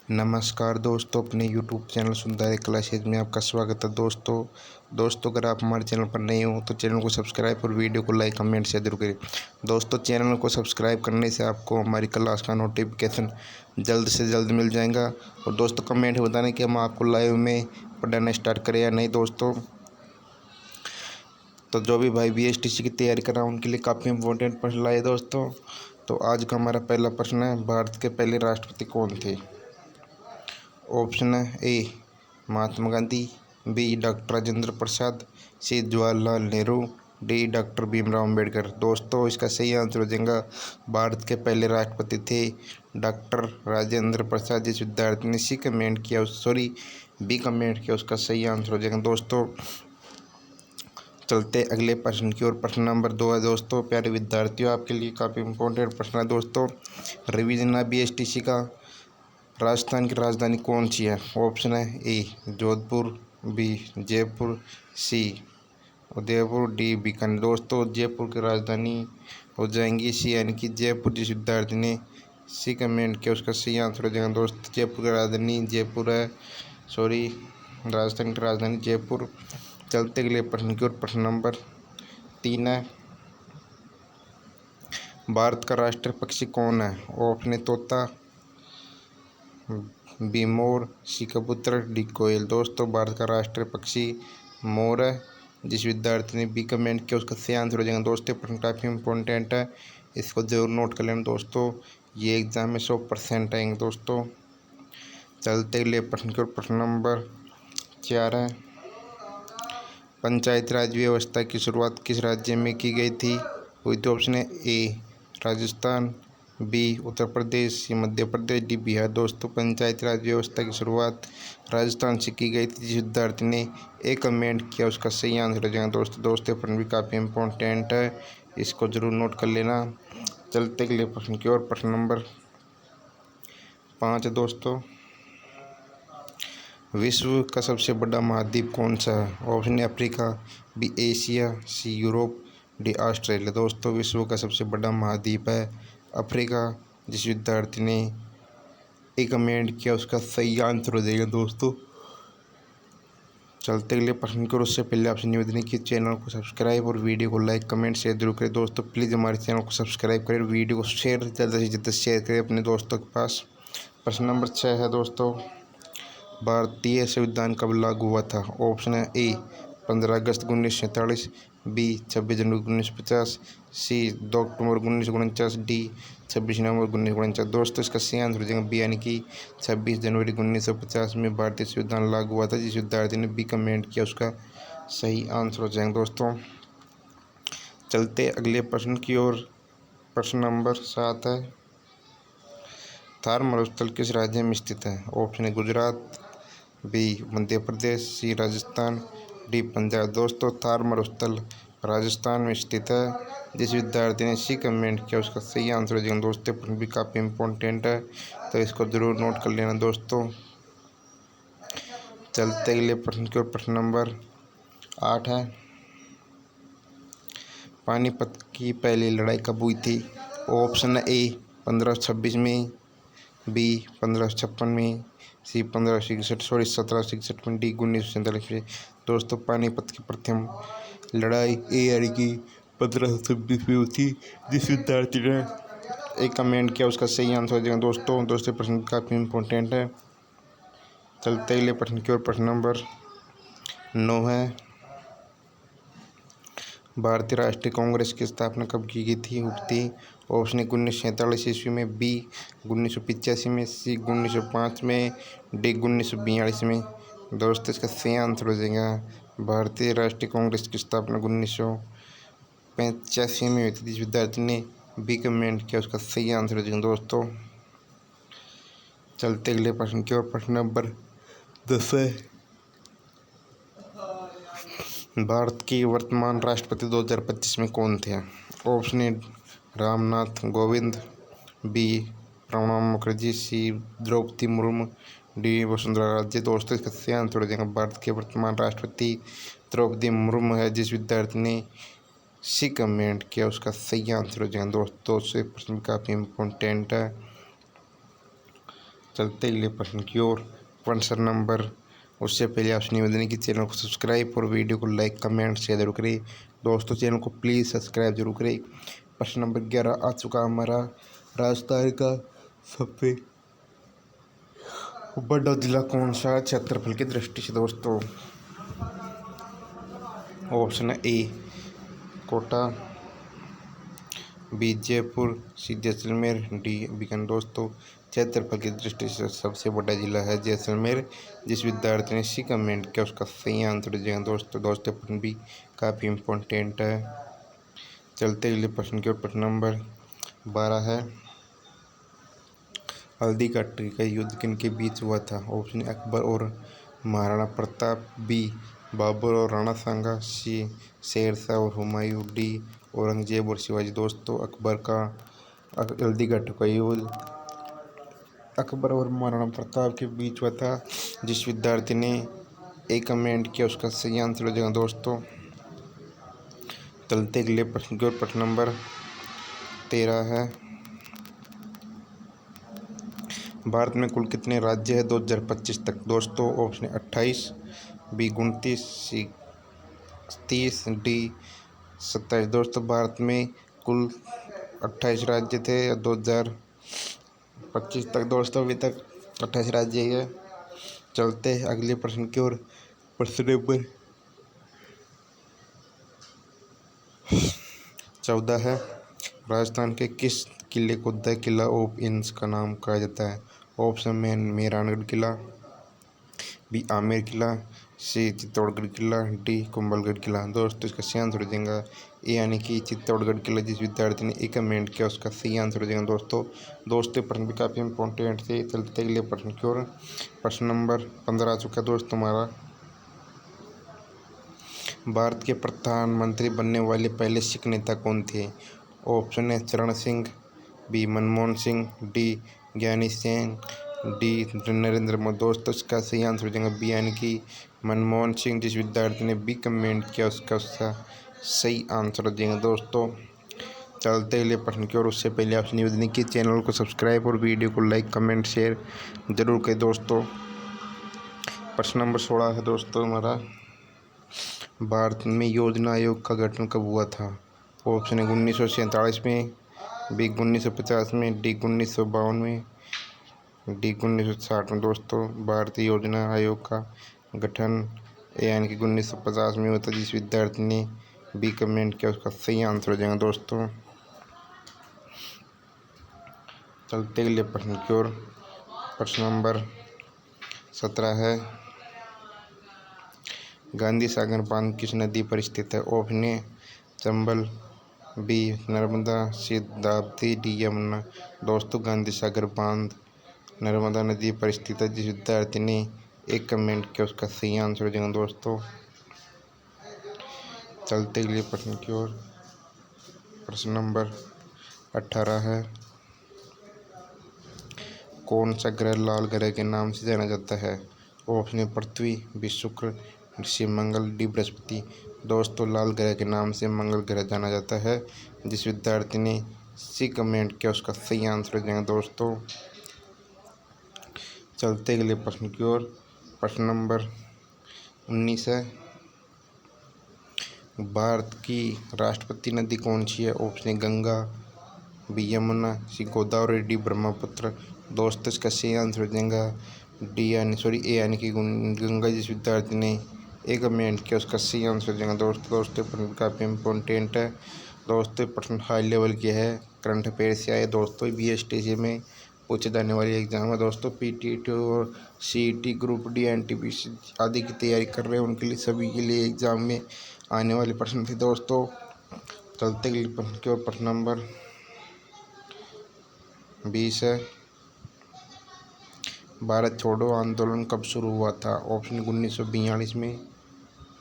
नमस्कार दोस्तों, अपने यूट्यूब चैनल सुंदर क्लासेज में आपका स्वागत है। दोस्तों अगर आप हमारे चैनल पर नए हो तो चैनल को सब्सक्राइब और वीडियो को लाइक कमेंट शेयर जरूर करें। दोस्तों चैनल को सब्सक्राइब करने से आपको हमारी क्लास का नोटिफिकेशन जल्द से जल्द मिल जाएगा। और दोस्तों कमेंट में बताने कि हम आपको लाइव में पढ़ाना स्टार्ट करें या नहीं। दोस्तों तो जो भी भाई BSTC की तैयारी कर रहा है उनके लिए काफ़ी इंपॉर्टेंट प्रश्न लाए दोस्तों। तो आज का हमारा पहला प्रश्न है, भारत के पहले राष्ट्रपति कौन थे? ऑप्शन है ए महात्मा गांधी, बी डॉक्टर राजेंद्र प्रसाद, सी जवाहरलाल नेहरू, डी डॉक्टर भीमराव अम्बेडकर। दोस्तों इसका सही आंसर हो जाएगा, भारत के पहले राष्ट्रपति थे डॉक्टर राजेंद्र प्रसाद। जिस विद्यार्थी ने सी कमेंट किया बी कमेंट किया उसका सही आंसर हो जाएगा। दोस्तों चलते अगले प्रश्न की ओर। प्रश्न नंबर 2 है दोस्तों, प्यारे विद्यार्थियों आपके लिए काफ़ी इंपॉर्टेंट प्रश्न है दोस्तों। रिवीजन है BSTC का। राजस्थान की राजधानी कौन सी है? ऑप्शन है ए जोधपुर, बी जयपुर, सी उदयपुर, डी बीकानेर। दोस्तों जयपुर की राजधानी हो जाएंगी सी, यानी कि जयपुर। जिस विद्यार्थी ने सी कमेंट किया उसका सही आंसर हो जाएगा। दोस्तों जयपुर की राजधानी जयपुर है, राजस्थान की राजधानी जयपुर। चलते अगले प्रश्न की ओर। प्रश्न नंबर 3 है, भारत का राष्ट्रीय पक्षी कौन है? ऑप्शन है तोता, बी मोर, सी कबूतर, डी कोयल। दोस्तों भारत का राष्ट्रीय पक्षी मोर है। जिस विद्यार्थी ने बी कमेंट किया उसका सही आंसर हो जाएगा। दोस्तों प्रश्न काफ़ी इंपॉर्टेंट है, इसको जरूर नोट कर लेना दोस्तों, ये एग्जाम में 100% आएंगे दोस्तों। चलते अगले प्रश्न की ओर। प्रश्न नंबर 4 है, पंचायती राज व्यवस्था की शुरुआत किस राज्य में की गई थी? विद ऑप्शन है ए राजस्थान, बी उत्तर प्रदेश, सी मध्य प्रदेश, डी बिहार। दोस्तों पंचायती राज व्यवस्था की शुरुआत राजस्थान से की गई थी। जिस विद्यार्थी ने ए कमेंट किया उसका सही आंसर हो जाएगा। दोस्तों प्रश्न भी काफ़ी इंपॉर्टेंट है, इसको जरूर नोट कर लेना। चलते अगले प्रश्न की ओर। प्रश्न नंबर 5 है दोस्तों, विश्व का सबसे बड़ा महाद्वीप कौन सा है? ऑप्शन है अफ्रीका, बी एशिया, सी यूरोप, डी ऑस्ट्रेलिया। दोस्तों विश्व का सबसे बड़ा महाद्वीप है अफ्रीका। जिस विद्यार्थी ने ए कमेंट किया उसका सही आंसर हो जाएगा। दोस्तों चलते अगले प्रश्न की ओर। उससे पहले आपसे निवेदन है कि चैनल को सब्सक्राइब और वीडियो को लाइक कमेंट शेयर जरूर करें। दोस्तों प्लीज़ हमारे चैनल को सब्सक्राइब करें, वीडियो को ज़्यादा से ज़्यादा शेयर करें अपने दोस्तों के पास। प्रश्न नंबर 6 है दोस्तों, भारतीय संविधान कब लागू हुआ था? ऑप्शन है ए 15 अगस्त 1947, बी 26 जनवरी 1950, सी 2 अक्टूबर 1949, डी 26 नवंबर 1949। दोस्तों इसका सही आंसर हो जाएगा बी, यानी कि 26 जनवरी 1950 में भारतीय संविधान लागू हुआ था। जिस विद्यार्थी ने बी कमेंट किया उसका सही आंसर हो जाएगा। दोस्तों चलते अगले प्रश्न की ओर। प्रश्न नंबर 7 है, थार मरुस्थल किस राज्य में स्थित है? ऑप्शन है गुजरात, बी मध्य प्रदेश, सी राजस्थान, डी पंजाब। दोस्तों थार मरुस्थल राजस्थान में स्थित है। जिस विद्यार्थी ने सी कमेंट किया उसका सही आंसर हो जाएगा। दोस्तों प्रश्न भी काफ़ी इंपॉर्टेंट है, तो इसको जरूर नोट कर लेना दोस्तों। चलते अगले प्रश्न की ओर। प्रश्न नंबर 8 है, पानीपत की पहली लड़ाई कब हुई थी? ऑप्शन ए 1526 में, बी 1556 में, सी 1767 में, डी 1947 में। दोस्तों पानीपत की प्रथम लड़ाई यानी कि 1526 में हुई थी। जिस विद्यार्थी ने एक कमेंट किया उसका सही आंसर हो जाएगा। दोस्तों प्रश्न काफ़ी इंपॉर्टेंट है। चलते अगले प्रश्न की ओर। प्रश्न नंबर 9 है, भारतीय राष्ट्रीय कांग्रेस की स्थापना कब की गई थी? ऑप्शन 1947 ईस्वी में, बी 1985 में, सी 1905 में, डी 1942 में। दोस्तों इसका सही आंसर हो जाएगा, भारतीय राष्ट्रीय कांग्रेस की स्थापना 1985 में हुई थी। जिस विद्यार्थी ने बी कमेंट किया उसका सही आंसर हो जाएगा। दोस्तों चलते अगले प्रश्न की ओर। प्रश्न नंबर 10 है, भारत के वर्तमान राष्ट्रपति 2025 में कौन थे? Option A Ramnath Kovind, B Pranab Mukherjee, C Droupadi Murmu, D Vasundhara Raje. दोस्तों इसका सही आंसर हो जाएगा, भारत के वर्तमान राष्ट्रपति द्रौपदी मुर्मू है। जिस विद्यार्थी ने सी कमेंट किया उसका सही आंसर हो जाएगा। दोस्तों से प्रश्न काफ़ी इम्पोर्टेंट है। चलते अगले प्रश्न की ओर। प्रश्न नंबर, उससे पहले आपसे निवेदन है कि चैनल को सब्सक्राइब और वीडियो को लाइक कमेंट शेयर जरूर करें। दोस्तों चैनल को प्लीज़ सब्सक्राइब जरूर करें। प्रश्न नंबर 11 आ चुका हमारा। राजस्थान का सबसे बड़ा जिला कौन सा है क्षेत्रफल की दृष्टि से दोस्तों? ऑप्शन है ए कोटा, बी जयपुर, सी जैसलमेर, डी बीकानेर। दोस्तों क्षेत्रफल की दृष्टि से सबसे बड़ा जिला है जैसलमेर। जिस विद्यार्थी ने सी कमेंट किया उसका सही आंसर दीजिएगा दोस्तों प्रश्न भी काफ़ी इम्पोर्टेंट है। चलते अगले प्रश्न की ओर। प्रश्न नंबर 12 है। हल्दी घाटी का युद्ध किन के बीच हुआ था? ऑप्शन अकबर और महाराणा प्रताप, बी बाबर और राणा सांगा, सी शेरशाह और हुमायूं, डी औरंगजेब और शिवाजी। दोस्तों हल्दी घाटी का युद्ध अकबर और महाराणा प्रताप के बीच हुआ था। जिस विद्यार्थी ने ए कमेंट किया उसका सही आंसर हो जाएगा दोस्तों। चलते अगले प्रश्न की ओर। प्रश्न नंबर 13 है। भारत में कुल कितने राज्य है 2025 तक? दोस्तों ऑप्शन 28, बी 29, सी 30, डी 27। दोस्तों भारत में कुल 28 राज्य थे 2025 तक। दोस्तों अभी तक 28 राज्य ही है। चलते हैं अगले प्रश्न की ओर। प्रश्न नंबर 14 है। राजस्थान के किस किले को द किला ऑफ इंस का नाम कहा जाता है? ऑप्शन में मेहरानगढ़ किला, बी आमेर किला, सी चित्तौड़गढ़ किला, डी कुंभलगढ़ किला। दोस्तों इसका सही आंसर हो जाएगा ए यानी कि चित्तौड़गढ़ किला। जिस विद्यार्थी ने ए कमेंट किया उसका सही आंसर हो जाएगा दोस्तों प्रश्न भी काफ़ी इंपॉर्टेंट थे। चलते अगले प्रश्न की ओर। प्रश्न नंबर 15 आ चुका है दोस्तों हमारा। भारत के प्रधानमंत्री बनने वाले पहले सिख नेता कौन थे? ऑप्शन है चरण सिंह, बी मनमोहन सिंह, डी ज्ञानी सिंह, डी नरेंद्र मोदी। दोस्तों इसका सही आंसर हो जाएगा बी यानी कि मनमोहन सिंह। जिस विद्यार्थी ने बी कमेंट किया उसका सही आंसर हो जाएगा दोस्तों। चलते अगले प्रश्न की ओर। उससे पहले आपसे निवेदन है कि चैनल को सब्सक्राइब और वीडियो को लाइक कमेंट शेयर जरूर करें दोस्तों। प्रश्न नंबर 16 है दोस्तों हमारा। भारत में योजना आयोग का गठन कब हुआ था? ऑप्शन है 1947 में, बी 1950 में, डी 1952 में, डी 1960 में। दोस्तों भारतीय योजना आयोग का गठन यानी कि 1950 में होता है। जिस विद्यार्थी ने बी कमेंट किया उसका सही आंसर हो जाएगा दोस्तों। चलते अगले प्रश्न की ओर। प्रश्न नंबर 17 है। गांधी सागर बांध किस नदी पर स्थित है? Option A Chambal, B Narmada, C Tapti, D Yamuna. दोस्तों गांधी सागर बांध नर्मदा नदी पर स्थित है। जिस विद्यार्थी ने एक कमेंट किया उसका सही आंसर हो जाएगा दोस्तों। चलते अगले प्रश्न की ओर। प्रश्न नंबर 18 है। कौन सा ग्रह लाल ग्रह के नाम से जाना जाता है? ऑप्शन ए पृथ्वी, बी शुक्र, सी मंगल, डी बृहस्पति। दोस्तों लाल ग्रह के नाम से मंगल ग्रह जाना जाता है। जिस विद्यार्थी ने सी कमेंट किया उसका सही आंसर हो जाएगा दोस्तों। चलते अगले प्रश्न की ओर। प्रश्न नंबर 19 है। भारत की राष्ट्रपति नदी कौन सी है? Option A Ganga, B Yamuna, C Godavari, D Brahmaputra. दोस्तों इसका सही आंसर हो जाएगा ए यानी कि गंगा। जिस विद्यार्थी ने एक कमेंट किया उसका सही आंसर हो जाएगा दोस्तों प्रश्न काफ़ी इम्पोर्टेंट है। दोस्तों प्रश्न हाई लेवल के है, करंट अफेयर से आए दोस्तों। BSTC में पूछे जाने वाली एग्जाम है दोस्तों। PTT और CET ग्रुप डी NTPC आदि की तैयारी कर रहे हैं उनके लिए सभी के लिए एग्जाम में आने वाले प्रश्न थे दोस्तों। चलते अगले प्रश्न की ओर। प्रश्न नंबर 20 है। भारत छोड़ो आंदोलन कब शुरू हुआ था? ऑप्शन 1942 में,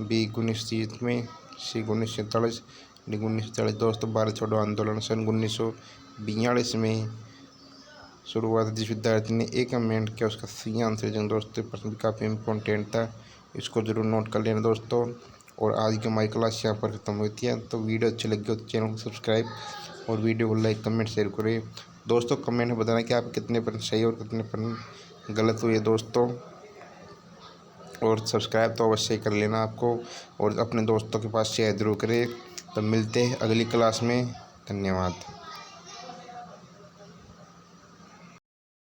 बी 1930 में, सी 1947, डी 1940। दोस्तों भारत छोड़ो आंदोलन सन 1942 में शुरू हुआ था। जिस विद्यार्थी ने एक कमेंट किया उसका सही आंसर देंगे दोस्तों। प्रश्न काफ़ी इंपॉर्टेंट था, इसको जरूर नोट कर लेना दोस्तों। और आज की हमारी क्लास यहाँ पर खत्म होती है। तो वीडियो अच्छी लगी हो तो चैनल को सब्सक्राइब और वीडियो को लाइक कमेंट शेयर करें दोस्तों। कमेंट में बताना कि आप कितने प्रश्न सही और कितने प्रश्न गलत हुई है दोस्तों। और सब्सक्राइब तो अवश्य ही कर लेना आपको, और अपने दोस्तों के पास शेयर जरूर करें। तो मिलते हैं अगली क्लास में। धन्यवाद।